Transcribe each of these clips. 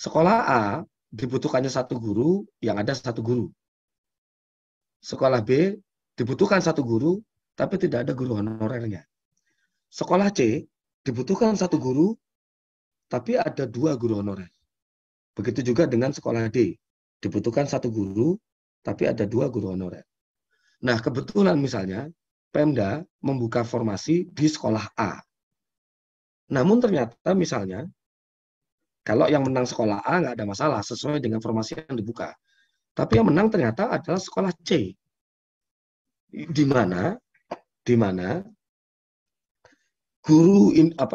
Sekolah A dibutuhkannya satu guru, yang ada satu guru. Sekolah B dibutuhkan satu guru, tapi tidak ada guru honorernya. Sekolah C dibutuhkan satu guru, tapi ada dua guru honorer. Begitu juga dengan sekolah D, dibutuhkan satu guru, tapi ada dua guru honorer. Nah, kebetulan misalnya Pemda membuka formasi di sekolah A. Namun ternyata misalnya, kalau yang menang sekolah A nggak ada masalah, sesuai dengan formasi yang dibuka. Tapi yang menang ternyata adalah sekolah C, di mana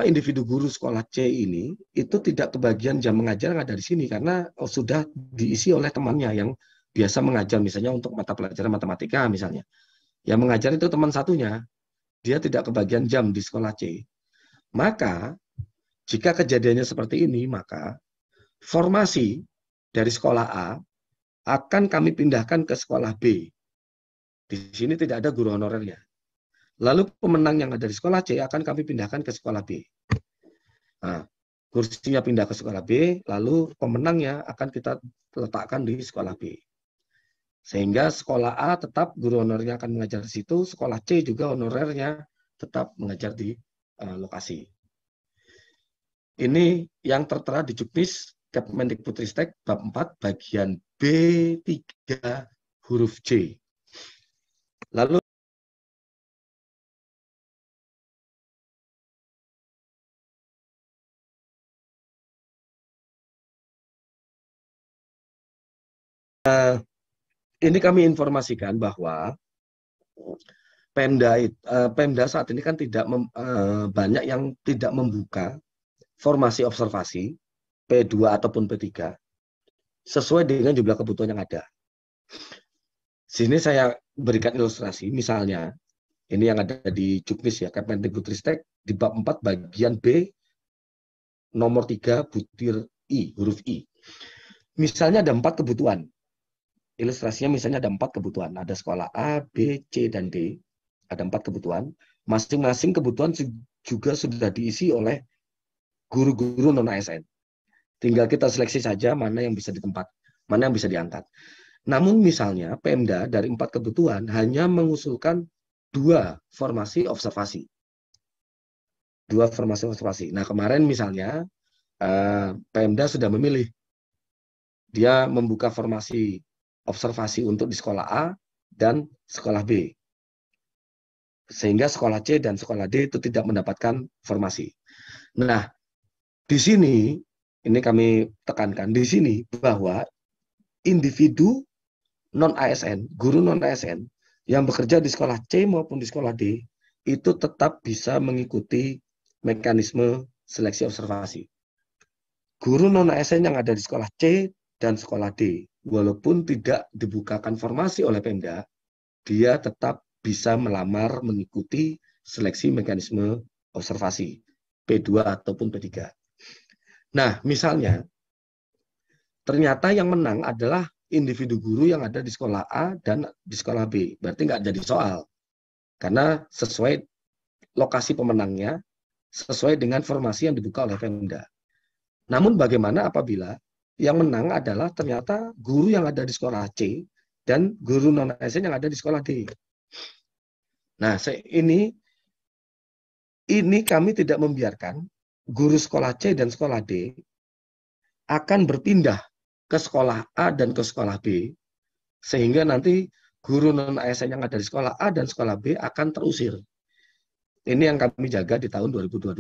individu guru sekolah C ini itu tidak kebagian jam mengajar yang ada di sini karena sudah diisi oleh temannya yang biasa mengajar, misalnya untuk mata pelajaran matematika misalnya. Yang mengajar itu teman satunya, dia tidak kebagian jam di sekolah C. Maka jika kejadiannya seperti ini, maka formasi dari sekolah A akan kami pindahkan ke sekolah B. Di sini tidak ada guru honorernya. Lalu pemenang yang ada di sekolah C akan kami pindahkan ke sekolah B. Nah, kursinya pindah ke sekolah B, lalu pemenangnya akan kita letakkan di sekolah B. Sehingga sekolah A tetap guru honorernya akan mengajar di situ, sekolah C juga honorernya tetap mengajar di lokasi. Ini yang tertera di Juknis Kemendikbudristek bab 4 bagian B3 huruf C. Lalu ini kami informasikan bahwa Pemda saat ini kan tidak banyak yang tidak membuka formasi observasi P2 ataupun P3 sesuai dengan jumlah kebutuhan yang ada. Sini saya berikan ilustrasi, misalnya ini yang ada di Juknis ya, Kemendikbudristek di bab 4 bagian B nomor 3 butir I, huruf I. Misalnya ada 4 kebutuhan. Ilustrasinya misalnya ada 4 kebutuhan. Ada sekolah A, B, C, dan D. Ada 4 kebutuhan. Masing-masing kebutuhan juga sudah diisi oleh guru-guru non-ASN. Tinggal kita seleksi saja mana yang bisa ditempat, mana yang bisa diangkat. Namun misalnya Pemda dari 4 kebutuhan hanya mengusulkan 2 formasi observasi. 2 formasi observasi. Nah kemarin misalnya Pemda sudah memilih. Dia membuka formasi observasi untuk di sekolah A dan sekolah B. Sehingga sekolah C dan sekolah D itu tidak mendapatkan formasi. Nah, di sini, ini kami tekankan, di sini bahwa individu non-ASN, guru non-ASN, yang bekerja di sekolah C maupun di sekolah D, itu tetap bisa mengikuti mekanisme seleksi observasi. Guru non-ASN yang ada di sekolah C dan sekolah D, walaupun tidak dibukakan formasi oleh Pemda, dia tetap bisa melamar mengikuti seleksi mekanisme observasi P2 ataupun P3. Nah, misalnya ternyata yang menang adalah individu guru yang ada di sekolah A dan di sekolah B. Berarti nggak jadi soal. Karena sesuai lokasi pemenangnya, sesuai dengan formasi yang dibuka oleh Pemda. Namun bagaimana apabila yang menang adalah ternyata guru yang ada di sekolah C dan guru non-ASN yang ada di sekolah D. Nah, ini kami tidak membiarkan guru sekolah C dan sekolah D akan berpindah ke sekolah A dan ke sekolah B, sehingga nanti guru non-ASN yang ada di sekolah A dan sekolah B akan terusir. Ini yang kami jaga di tahun 2022.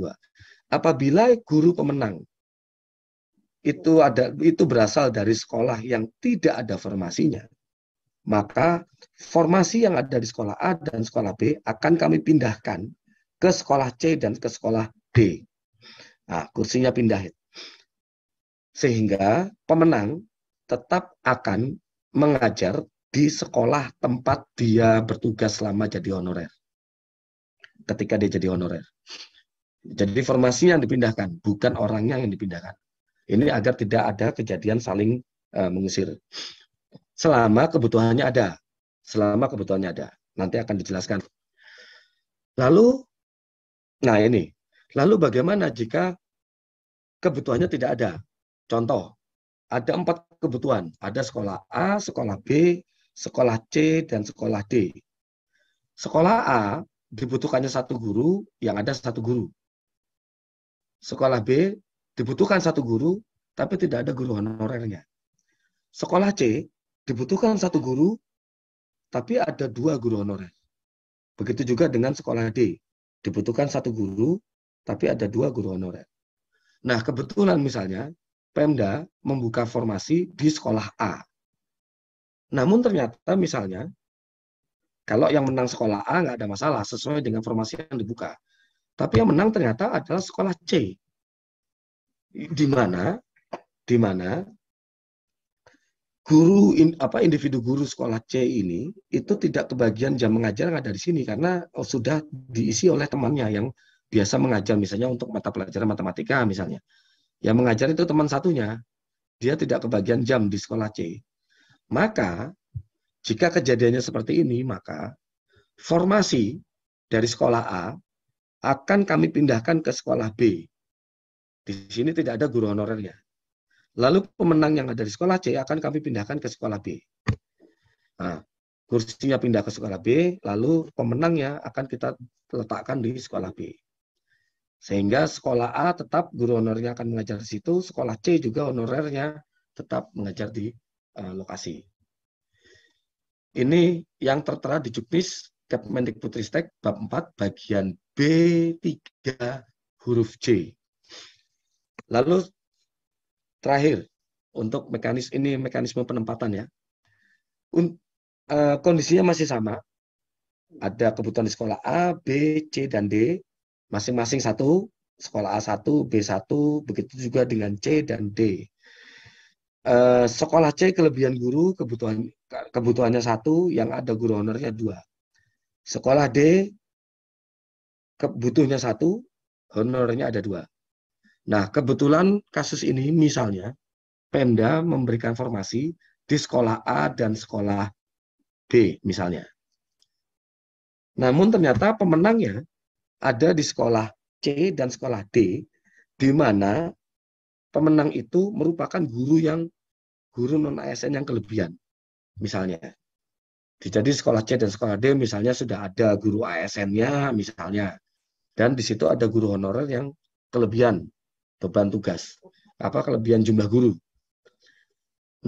Apabila guru pemenang itu berasal dari sekolah yang tidak ada formasinya, maka formasi yang ada di sekolah A dan sekolah B akan kami pindahkan ke sekolah C dan ke sekolah D. Nah, kursinya pindah. Sehingga pemenang tetap akan mengajar di sekolah tempat dia bertugas selama jadi honorer. Ketika dia jadi honorer. Jadi formasinya yang dipindahkan, bukan orangnya yang dipindahkan. Ini agar tidak ada kejadian saling mengusir. Selama kebutuhannya ada. Selama kebutuhannya ada. Nanti akan dijelaskan. Lalu, nah ini. Lalu bagaimana jika kebutuhannya tidak ada? Contoh, ada 4 kebutuhan. Ada sekolah A, sekolah B, sekolah C, dan sekolah D. Sekolah A dibutuhkannya 1 guru, yang ada 1 guru. Sekolah B dibutuhkan 1 guru, tapi tidak ada guru honorernya. Sekolah C dibutuhkan 1 guru, tapi ada 2 guru honorer. Begitu juga dengan sekolah D. Dibutuhkan 1 guru, tapi ada 2 guru honorer. Nah, kebetulan misalnya Pemda membuka formasi di sekolah A. Namun ternyata misalnya, kalau yang menang sekolah A nggak ada masalah, sesuai dengan formasi yang dibuka. Tapi yang menang ternyata adalah sekolah C. Di mana individu guru sekolah C ini itu tidak kebagian jam mengajar yang ada di sini karena sudah diisi oleh temannya yang biasa mengajar, misalnya untuk mata pelajaran matematika misalnya. Yang mengajar itu teman satunya, dia tidak kebagian jam di sekolah C. Maka jika kejadiannya seperti ini, maka formasi dari sekolah A akan kami pindahkan ke sekolah B. Di sini tidak ada guru honorernya. Lalu pemenang yang ada di sekolah C akan kami pindahkan ke sekolah B. Nah, kursinya pindah ke sekolah B, lalu pemenangnya akan kita letakkan di sekolah B. Sehingga sekolah A tetap guru honorernya akan mengajar di situ, sekolah C juga honorernya tetap mengajar di lokasi. Ini yang tertera di Juknis Kemendikbudristek bab 4 bagian B3 huruf C. Lalu terakhir untuk mekanisme penempatan ya. Kondisinya masih sama. Ada kebutuhan di sekolah A, B, C, dan D. Masing-masing 1, sekolah A1, B1, begitu juga dengan C dan D. Sekolah C kelebihan guru, kebutuhannya 1, yang ada guru honornya 2. Sekolah D kebutuhannya 1, honornya ada 2. Nah, kebetulan kasus ini misalnya Pemda memberikan formasi di sekolah A dan sekolah B misalnya. Namun ternyata pemenangnya ada di sekolah C dan sekolah D, di mana pemenang itu merupakan guru non ASN yang kelebihan. Misalnya, jadi sekolah C dan sekolah D misalnya sudah ada guru ASN-nya misalnya, dan di situ ada guru honorer yang kelebihan beban tugas, kelebihan jumlah guru.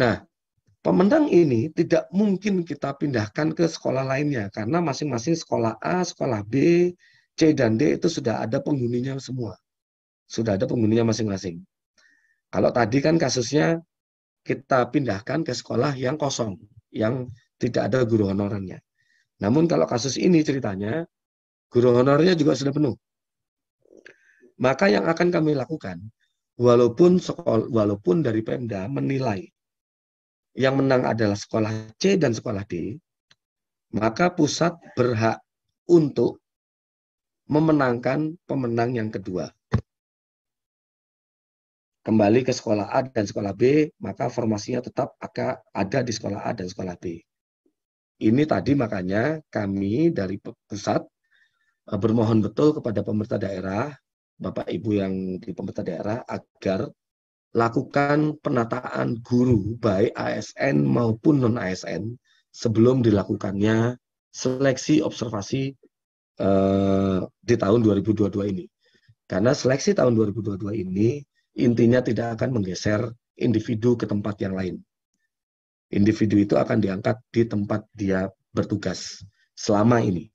Nah, pemenang ini tidak mungkin kita pindahkan ke sekolah lainnya karena masing-masing sekolah A, sekolah B, C dan D itu sudah ada penghuninya semua. Sudah ada penghuninya masing-masing. Kalau tadi kan kasusnya kita pindahkan ke sekolah yang kosong, yang tidak ada guru honorernya. Namun kalau kasus ini ceritanya, guru honorernya juga sudah penuh. Maka yang akan kami lakukan, walaupun dari Pemda menilai yang menang adalah sekolah C dan sekolah D, maka pusat berhak untuk memenangkan pemenang yang kedua. Kembali ke sekolah A dan sekolah B, maka formasinya tetap akan ada di sekolah A dan sekolah B. Ini tadi makanya kami dari pusat bermohon betul kepada pemerintah daerah, Bapak Ibu yang di pemerintah daerah, agar lakukan penataan guru baik ASN maupun non-ASN sebelum dilakukannya seleksi observasi di tahun 2022 ini. Karena seleksi tahun 2022 ini intinya tidak akan menggeser individu ke tempat yang lain. Individu itu akan diangkat di tempat dia bertugas selama ini.